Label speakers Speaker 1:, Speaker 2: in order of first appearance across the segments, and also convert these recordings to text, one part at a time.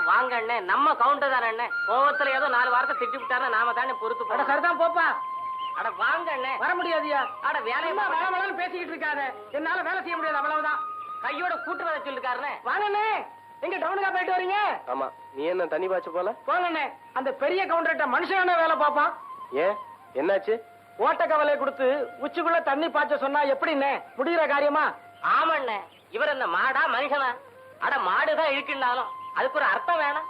Speaker 1: வாங்க அண்ணே, நம்ம கவுண்டர் தானே அண்ணே. கோவத்துல ஏதோ 4 வாரத்தை திட்டி விட்டாருன்னா நாம தானே பொறுத்து போட. சரிதான் போப்பா. அட வாங்க அண்ணே. வர முடியாதியா? அட வேலையை வேலை பேசிக்கிட்டு இருக்காரு. என்னால வேலை செய்ய முடியாது, அவ்வளவுதான். கையோட கூட்டு வர சொல்லிருக்காருண்ணே. வாங்க அண்ணே. எங்க டவுனுக்கா போயிட்டு வரீங்க?
Speaker 2: ஆமா. நீ என்ன தண்ணி பாய்ச்ச போல?
Speaker 1: போங்க அண்ணே. அந்த பெரிய கவுண்டர்கிட்ட மனுஷனான வேலை பாப்பான்.
Speaker 2: ஏன் என்னாச்சு?
Speaker 1: ஓட்ட கவலையை கொடுத்து உச்சிக்குள்ள தண்ணி பாய்ச்ச சொன்னா எப்படின்னு முடிகிற காரியமா? ஆமாண்ணே. இவர் என்ன மாடா மனுஷனா? அட மாடுதான் இருக்குன்னாலும் அதுக்கு ஒரு அர்த்தம் வேணாம்.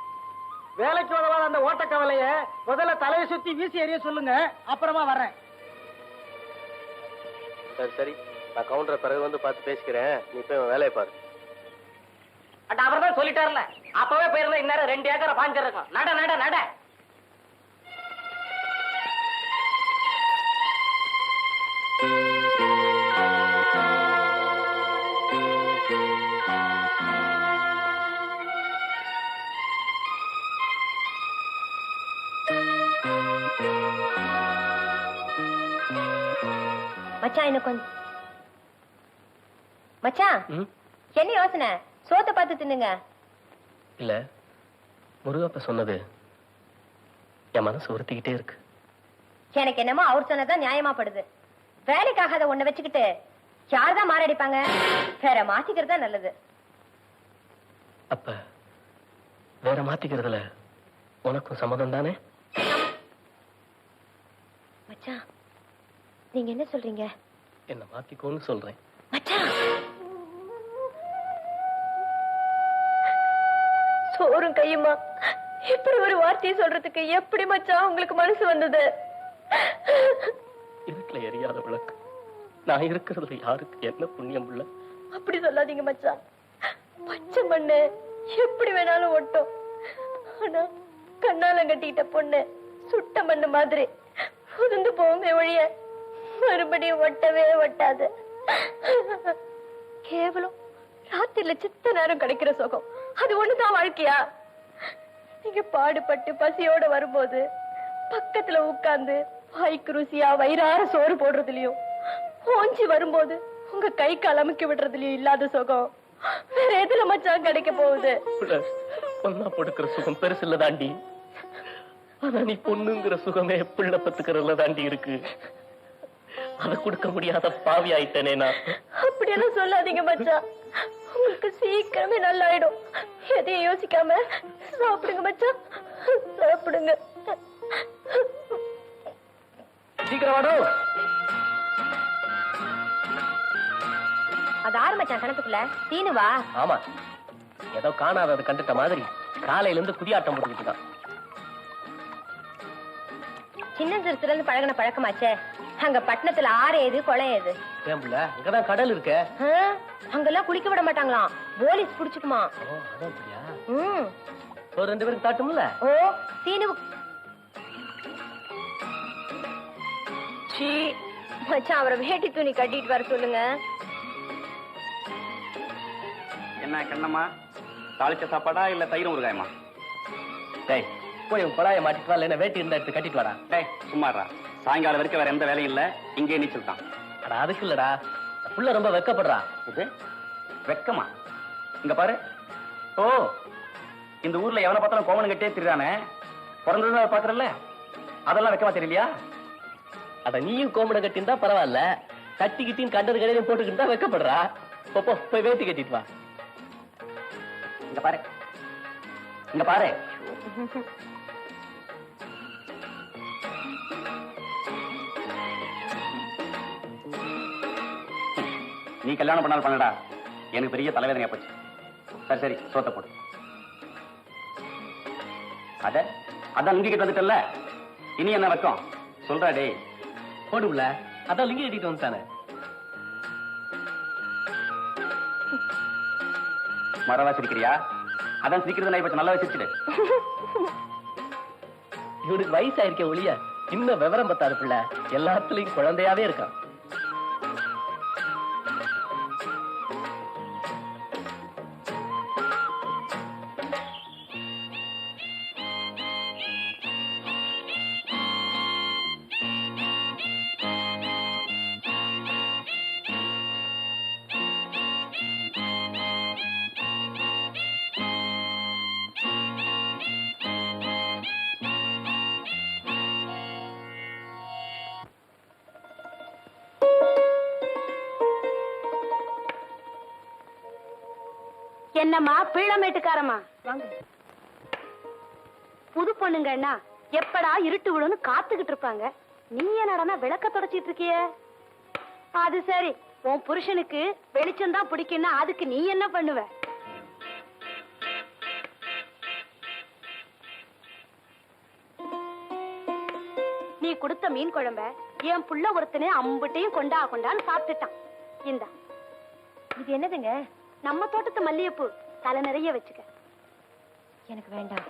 Speaker 1: வேலைக்கு உதவாத அந்த ஓட்ட கவலைய முதல்ல தலையை சுத்தி வீசி எறிய சொல்லுங்க, அப்புறமா வர்றேன்.
Speaker 2: சரி சரி, நான் கவுண்டரை பிறகு வந்து பார்த்து பேசிக்கிறேன். நீ போய் வேலையை பாரு.
Speaker 1: அட அவர்தான் சொல்லிட்டாருல, அப்பவே போயிருந்தா இந்நேரம் 2 ஏக்கரை பாஞ்சிருக்கும். நட நட நட.
Speaker 3: மச்சான் என்ன கொஞ்சம் மச்சான் என்ன யோசனை? சோத்த பார்த்து தின்னுங்க.
Speaker 2: இல்ல, முருகப்ப சொன்னது என் மனசு உறுத்திக்கிட்டே இருக்கு.
Speaker 3: எனக்கு என்னமோ அவர் சொன்னதான் நியாயமா படுது. வேலைக்காகாத ஒண்ணு வச்சுக்கிட்டு யார்தான் மாரடிப்பாங்க? வேற மாத்திக்கிறதா நல்லது.
Speaker 2: அப்ப வேற மாத்திக்கிறதுல உனக்கும் சம்மதம் தானே?
Speaker 3: மச்சான் நீங்க என்ன சொல்றீங்க?
Speaker 2: என்ன மாத்திக்கோன்னு சொல்றேன்.
Speaker 3: மச்சான் சோறும் கையுமா இப்படி ஒரு வார்த்தையை சொல்றதுக்கு எப்படி மச்சான் உங்களுக்கு மனசு வந்தது?
Speaker 2: இருட்டுல எரியாத விளக்கு நான் இருக்கிறதுல யாருக்கு என்ன புண்ணியம் உள்ள?
Speaker 3: அப்படி சொல்லாதீங்க மச்சான். பச்சை மண்ணு எப்படி வேணாலும் ஒட்டும். ஆனா கண்ணாலம் கட்டிக்கிட்ட பொண்ணு சுட்ட மண்ணு மாதிரி உதிர்ந்து போங்க ஒழிய மறுபடியும் ஒட்டவே ஒட்டாது. கேவலம் ராத்திரில சித்த நேரம் கிடைக்கிற சுகம், அது ஒண்ணுதான் வாழ்க்கையா? நீங்க பாடுபட்டு பசியோட வரும்போது பக்கத்துல உட்கார்ந்து வாய்க்கு ருசியா வயிறார சோறு போடுறதுலயும், ஓஞ்சி வரும்போது உங்க கை கால் அமுக்கி விடுறதுலயும் இல்லாத சுகம் வேற எதுல மச்சான் கிடைக்க போகுது?
Speaker 2: பொண்ணா கொடுக்கிற சுகம் பெருசு இல்ல தாண்டி. ஆனா நீ பொண்ணுங்கிற சுகமே பிள்ளை பத்துக்கிறதுல தாண்டி இருக்கு. அதை கொடுக்க முடியாத பாவி ஆயிட்டேனே நான்.
Speaker 3: அப்படியெல்லாம் சொல்லாதீங்க மச்சான். உங்களுக்கு சீக்கிரமே நல்லாயிடும். எதையும் யோசிக்காம சாப்பிடுங்க மச்சான், சாப்பிடுங்க.
Speaker 1: சீக்கிரம் வாடும்.
Speaker 3: அது ஆறு மச்சான் கணக்குல தீனுவா?
Speaker 2: ஆமா, ஏதோ காணாதது கண்டுட்ட மாதிரி காலையில இருந்து குதியாட்டம் போட்டுக்கிட்டு இருக்கான்.
Speaker 3: சின்ன சிறுசுல இருந்து பழகின பழக்கமாச்சே. அங்க பட்டணத்துல ஆறு ஏது கொலை ஏது?
Speaker 2: ஏம்புல அங்கதான் கடல் இருக்க.
Speaker 3: அங்கெல்லாம் குளிக்க விட மாட்டாங்களாம், போலீஸ் புடிச்சுக்குமா.
Speaker 2: ஒரு 2 பேருக்கு தாட்டும்ல.
Speaker 3: ஓ சீனு மச்சான் அவரை வேட்டி துணி கட்டிட்டு வர சொல்லுங்க.
Speaker 4: என்ன கண்ணம்மா, தாளிச்ச சாப்பாடா இல்ல தயிர் ஊறுகாயமா?
Speaker 2: டேய் போய் கொடாய மாட்டிட்டு வா, இல்ல வேட்டி இருந்தா எடுத்து கட்டிட்டு வாடா.
Speaker 4: டேய் சும்மாறா, சாயங்காலம் வரைக்கும் வேற எந்த வேலையும் இல்ல, இங்கே நீச்சல் தான்.
Speaker 2: அடா அதுக்கு இல்லடா, புள்ள ரொம்ப வெக்கப்படுறா.
Speaker 4: இது வெக்கமா? இங்க பாரு. ஓ, இந்த ஊர்ல எவனை பார்த்தாலும் கோமணம் கட்டியே திரிறானே, பிறந்ததும் பாக்குறல்ல, அதெல்லாம் வெக்கமா தெரியலையா?
Speaker 2: அட நீயும் கோமணம் கட்டிருந்தா பரவாயில்ல, கட்டிக்கிட்டின்னு கண்டது கடையிலும் போட்டுக்கிட்டு வெக்கப்படுறா. போய் வேட்டி கட்டிட்டு வா.
Speaker 4: இங்க பாரு, இங்க பாரு. நீ கல்யாணம் பண்ணாலும் பண்ணடா, எனக்கு பெரிய தலைவேதனையா போச்சு. சரி சரி, சோத்த போடு. அதான் லுங்கி கட்டு வந்துட்டல, இனி என்ன வெக்கம் சொல்றா? டே
Speaker 2: போடும்ல, அதான் லுங்கி கட்டிட்டு வந்துட்டானே.
Speaker 4: மரவா சிரிக்கிறியா? அதான் சிரிக்கிறது இப்ப நல்லா சிரிச்சுடு.
Speaker 2: இவனுக்கு வயசாயிருக்க ஒளிய இன்னும் விவரம் பத்தாது பிள்ளை, எல்லாத்துலயும் குழந்தையாவே இருக்கான்.
Speaker 3: என்னம்மா பீளமேட்டுக்காரம்மா வாங்க. புது பொண்ணுங்கன்னா எப்படா இருட்டு விடுன்னு காத்துக்கிட்டு இருப்பாங்க. நீ என்னடா விளக்க தொடச்சிட்டு இருக்கிய? அது சரி, உன் புருஷனுக்கு வெளிச்சம் தான் பிடிக்கும்னா அதுக்கு நீ என்ன பண்ணுவ? நீ கொடுத்த மீன் குழம்ப என் புள்ள ஒருத்தனே அம்புட்டையும் கொண்டான்னு சாப்பிட்டுட்டான். இந்தா, இது என்னதுங்க? நம்ம தோட்டத்து மல்லிகைப்பூ, தலை நிறைய வச்சுக்க. எனக்கு வேண்டாம்.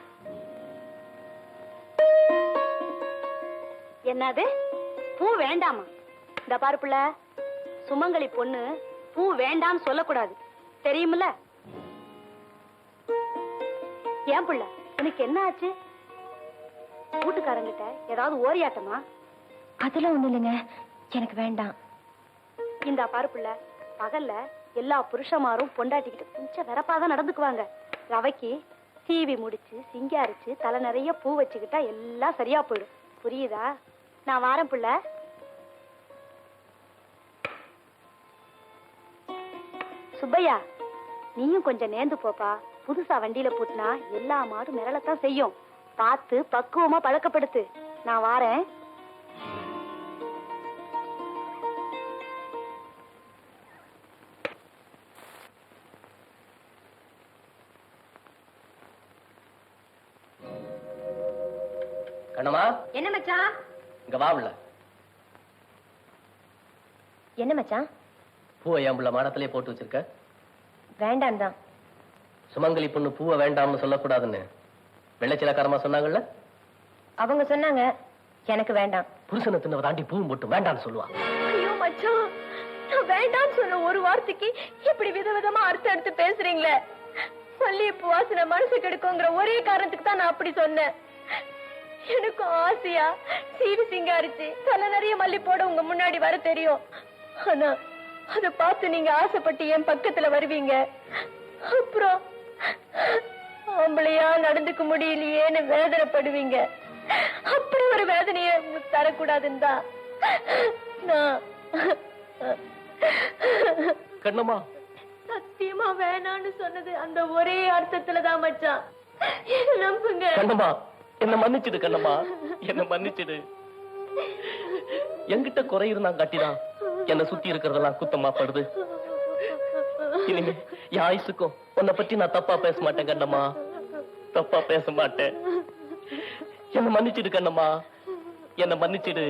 Speaker 3: என்னது பூ வேண்டாமா? இந்த பாரு புள்ள, சுமங்கலி பொண்ணு பூ வேண்டாம்னு சொல்லக்கூடாது, தெரியுமில்ல? ஏன் புள்ள, உனக்கு என்ன ஆச்சு? வீட்டுக்காரங்கிட்ட ஏதாவது ஓரியாட்டமா? அதெல்லாம் ஒண்ணு இல்லைங்க, எனக்கு வேண்டாம். இந்த பாரு புள்ள, பகல்ல எல்லா புருஷமாரும் பொண்டாட்டிக்கிட்ட கொஞ்சம் வெறப்பாதான் நடந்துக்குவாங்க. ரவைக்கு சீவி முடிச்சு சிங்காரிச்சு தலை நிறைய பூ வச்சுக்கிட்டா எல்லாம் சரியா போயிடும். புரியுதா? நான் வாரேன் புள்ள. சுப்பையா, நீயும் கொஞ்சம் நேர்ந்து போப்பா. புதுசா வண்டியில போட்டுனா எல்லா மாடும் மிரளத்தான் செய்யும். பார்த்து பக்குவமா பழக்கப்படுத்து. நான் வாரேன்.
Speaker 2: கண்ணம்மா,
Speaker 3: என்ன மச்சான்?
Speaker 2: இங்க வா உள்ள.
Speaker 3: என்ன மச்சான்?
Speaker 2: பூவை என் புள்ள மாடத்திலே போட்டு வச்சிருக்க.
Speaker 3: வேண்டாம் தான்.
Speaker 2: சுமங்கலி பொண்ணு பூவை வேண்டாம்னு சொல்லக்கூடாதுன்னு வெள்ளச்சிலக்காரமா சொன்னாங்கல்ல?
Speaker 3: அவங்க சொன்னாங்க, எனக்கு வேண்டாம்.
Speaker 2: புருஷனை தின்னவ தாண்டி பூவும் போட்டு வேண்டாம்னு சொல்லுவா.
Speaker 3: ஐயோ மச்சான், நான் வேண்டாம்னு சொன்ன ஒரு வார்த்தைக்கு இப்படி விதவிதமா அர்த்தம் எடுத்து பேசுறீங்களே. மல்லிகைப்பூ வாசனை மனசு கெடுக்குங்கிற ஒரே காரணத்துக்கு தான் நான் அப்படி சொன்னேன். எனக்கும் ஆசையா சீவி சிங்காரிச்சு தலை நிறைய மல்லி போட உங்க முன்னாடி வர தெரியும். ஆனா அத பார்த்து நீங்க ஆசைப்பட்டு என் பக்கத்துல வருவீங்க. அப்புறம் ஆம்பளையா நடந்துக்க முடியலையேன்னு வேதனைப்படுவீங்க. அப்படி ஒரு வேதனையை உங்களுக்கு தரக்கூடாதுன்னு தான் நான்.
Speaker 2: கண்ணம்மா,
Speaker 3: சத்தியமா வேணான்னு சொன்னது அந்த ஒரே அர்த்தத்துலதான் மச்சான். நம்புங்க.
Speaker 2: கண்ணம்மா, என்ன மன்னிச்சிடு. கண்ணம்மா, என்ன மன்னிச்சிடு. என்கிட்ட குறை இருந்தா காட்டிதான் என்ன சுத்தி இருக்கிறதெல்லாம் குத்தமா படுது. இனிமே என் ஆயுசுக்கும் உன்னை பத்தி நான் தப்பா பேச மாட்டேன் கண்ணம்மா, தப்பா பேச மாட்டேன். என்ன மன்னிச்சிடு கண்ணம்மா, என்ன மன்னிச்சிடு.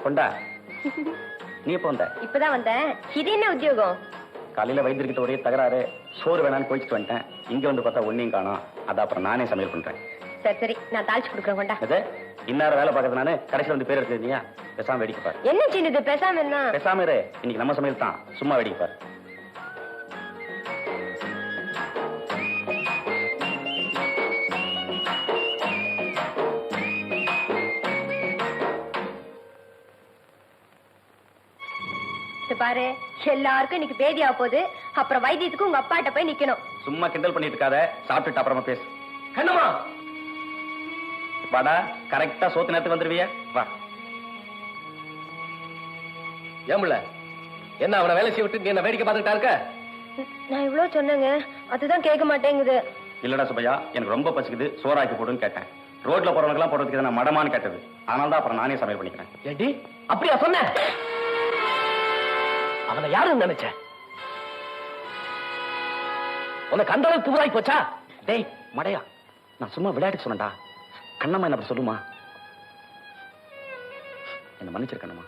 Speaker 4: கொண்டா, நீ எப்ப வந்த?
Speaker 3: இப்பதான் வந்தேன். இது என்ன உத்தியோகம்?
Speaker 4: காலையில வைத்திருக்கிட்ட ஒரே தகராறு, சோறு வேணான்னு கோச்சிட்டு வந்துட்டேன். இங்க வந்து பார்த்தா ஒன்னையும் காணோம். அதான் அப்புறம் நானே சமையல் பண்றேன்.
Speaker 3: சரி சரி, நான் தாளிச்சு கொடுக்குறேன். கொண்டா.
Speaker 4: அது இன்னார வேலை பார்க்கறது நானு. கடைசியில் வந்து பேர் எடுத்துருந்தீங்க. பேசாம வேடிக்கை பாரு.
Speaker 3: என்ன சின்னது பேசாம என்ன?
Speaker 4: பேசாம இரு. இன்னைக்கு நம்ம சமையல் தான். சும்மா வேடிக்கை பாரு.
Speaker 3: பாரு, எல்லாருக்கும் இன்னைக்கு பேதியா போகுது. அப்புறம் வைத்தியத்துக்கு உங்க அப்பாட்ட போய் நிக்கணும்.
Speaker 4: சும்மா கிண்டல் பண்ணிட்டு இருக்காத. சாப்பிட்டுட்டு அப்புறமா பேசு.
Speaker 2: கண்ணம்மா,
Speaker 4: வாடா, கரெக்டா சோத்து நேரத்துக்கு வந்துருவியா? வா.
Speaker 2: ஏமுல, என்ன அவனை வேலை செய்ய விட்டு நீ என்ன வேடிக்கை பார்த்துட்டா இருக்க?
Speaker 3: நான் இவ்வளவு சொன்னேங்க, அதுதான் கேட்க மாட்டேங்குது.
Speaker 4: இல்லடா சுப்பையா, எனக்கு ரொம்ப பசிக்குது, சோறாக்கி போடுன்னு கேட்டேன். ரோட்ல போறவங்களுக்குலாம் போடுறதுக்கு நான் மடமான்னு கேட்டது. அதனால தான் அப்புறம் நானே சமையல் பண்ணிக்கிறேன்.
Speaker 2: ஏடி, அப்படியா சொன்ன? அவனை யாருன்னு நினைச்ச? உனக்கு அந்த அளவுக்கு துவராய் போச்சா?
Speaker 4: டேய் மடையா, நான் சும்மா விளையாட்டு சொன்னேன்டா. கண்ணம்மா என்ன அப்படி சொல்லுமா? என்ன மன்னிச்சிரு கண்ணம்மா.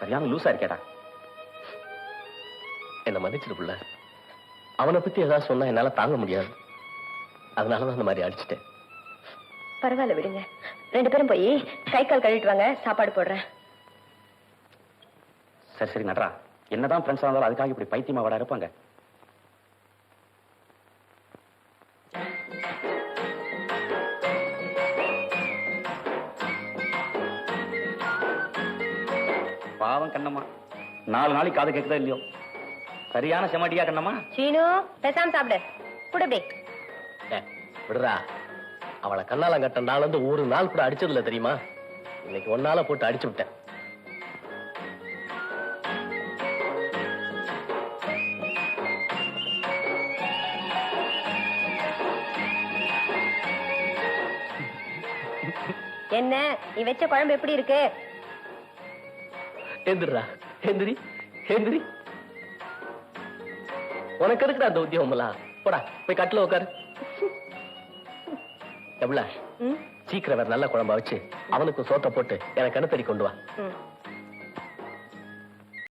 Speaker 4: சரியான லூசா இருக்கேடா.
Speaker 2: என்ன மன்னிச்சிரு புள்ள. அவனை பத்தி ஏதாவது சொன்னா என்னால தாங்க முடியாது. அதனாலதான் அந்த மாதிரி அடிச்சிட்டேன்.
Speaker 3: பரவாயில்ல விடுங்க. 2 பேரும் போய் கை கால் கழுவிட்டு வாங்க, சாப்பாடு போடுறேன்.
Speaker 4: சரி சரி நட்ரா, என்னதான் ஃப்ரெண்ட்ஸ் இருந்தாலும் அதுக்காக இப்படி பைத்தியமா வட இருப்பாங்க. பாவம் கண்ணம்மா, 4 நாளைக்கு காது கேட்குதா இல்லையோ, சரியான செமட்டியா கண்ணம்மா.
Speaker 3: சீனு, பேசாம சாப்பிடு. குடுப்பே.
Speaker 2: விடுறா, அவளை கண்ணாலம் கட்ட நாள் வந்து ஒரு நாள் கூட அடிச்சதில்ல தெரியுமா? இன்னைக்கு 1 நாளா போட்டு அடிச்சு விட்டேன்.
Speaker 3: என்ன நீ வச்ச குழம்பு எப்படி இருக்கு?
Speaker 2: எந்திரா, எந்திரி எந்திரி. உனக்கு எதுக்குடா அந்த உத்தியோகம்லாம்? போடா போய் கட்டில உட்காரு. எவ்வளவு சீக்கிரம் வேற நல்ல குழம்பா வச்சு அவனுக்கு சோத்த போட்டு எனக்கு அனுப்பி கொண்டு வா.